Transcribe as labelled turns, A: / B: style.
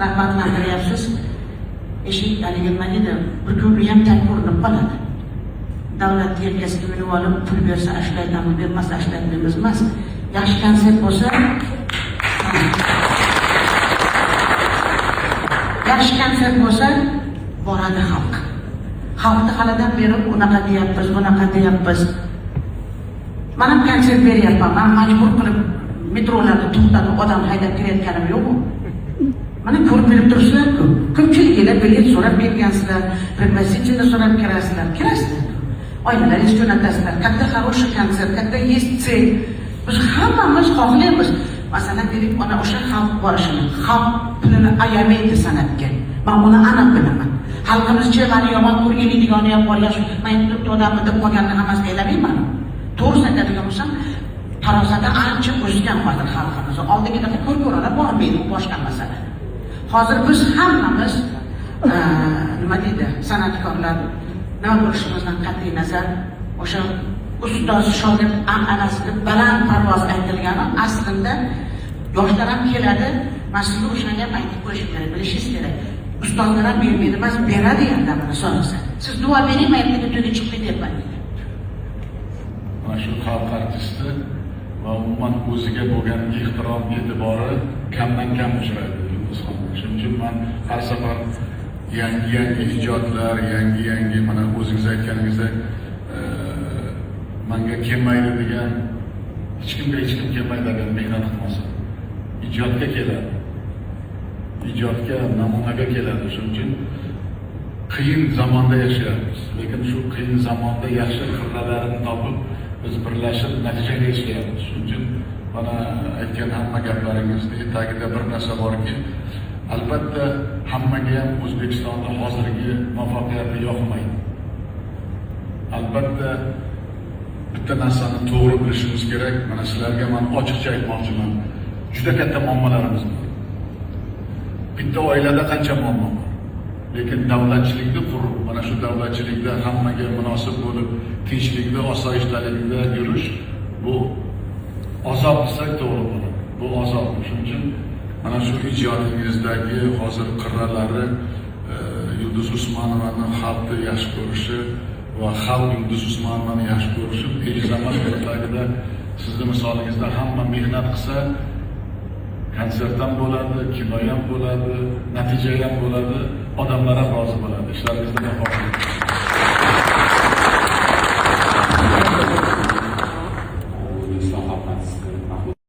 A: rag'batlantiryapsiz. Eshik haligi nima edi, bir ko'pri ham tag ko'rinib qoladi. Davlat yelkasiga minib olib pul bersa ashlaytami, bermasa ashlaytmaymiz emas. Yaxshi konsert bo'lsa, yaxshi konsert bo'lsa boradi xalq. Xalqni halidan beri unaqa deyapmiz, bunaqa deyapmiz. Mana konsert beryapman, men majbur qilib metrolarda to'xtatib odam haydab kirayotganim yo'qmi? Mana ko'rib bilib turibsizlar-ku. Ko'pchiliklar bilet so'rab bergansizlar, пригласительно so'rab kirasizlar. Oilalarni jo'natasizlar. Katta хороший konsert, katta есть цель. Biz hammamiz xohlaymiz. Masalan, deylik, mana o'sha xalq borishini, xalq pulini ayamaydi san'atga. Men buni aniq bilaman. Xalqimizcha meni yomon ko'rganligini ham bor, yaxshi men odamni deb qolganini hammasi aylamayman. To'g'ri aytadigan bo'lsam, tarozada ancha o'sgan hozir xalqimiz. Oldingidaqa ko'rko'ralar bormaydi, boshqa masala. Hozir biz hammamiz nima deydi, san'atkorlar nima bo'lishimizdan qat'iy nazar o'sha ustoz shogird an'anasida baland parvoz aytilgani aslida yoshlar ham keladi, mana sizni o'shanga ham aytib qo'yish kerak, bilishingiz kerak. Ustozlar ham bermaydi emas, beradi endi buni so'rasa. Siz duo bering, men ertaga to'yga chiqib ketyapman.
B: Mana shu xalq artisti va umuman o'ziga bo'lgan ehtirom, e'tibori kamdan kam uchraydi. Shuning uchun men har safar yangi ijodlar, yangi mana o'zingiz aytganingizdek menga kelmaydi degan hech kim kelmaydi degan mehnat qilmasa ijodga keladi. Ijodga, namunaga keladi. Shuning uchun qiyin zamonda yashayapmiz. Lekin shu qiyin zamonda yaxshi qirralarini topib biz birlashib natijaga erishayapmiz. Shuning uchun mana aytgan hamma gaplaringizning tagida bir narsa borki, albatta hammaga ham O'zbekistonda hozirgi muvaffaqiyatni yoqmaydi. Albatta bitta narsani to'g'ri bilishimiz kerak. Mana sizlarga men ochiqcha aytmoqchiman. Juda katta muammolarimiz bor. Bitta oilada qancha muammo bor. Lekin davlatchilikni qurib, mana shu davlatchilikda hammaga munosib bo'lib, tinchlikda, osoyishtalikda yurish bu azob desak to'g'ri bo'ladi. Bu azob. Shuning uchun mana shu ijodingizdagi hozir qirralari Yulduz Usmonovani xalqni yaxshi ko'rishi va xalq Yulduz Usmonovani yaxshi ko'rishi bejizamat tagida sizni misolingizda hamma mehnat qilsa konsert ham bo'ladi, kino ham bo'ladi, natija ham bo'ladi, odamlar ham rozi bo'ladi. Ishlaringizda muvaffaqiyat.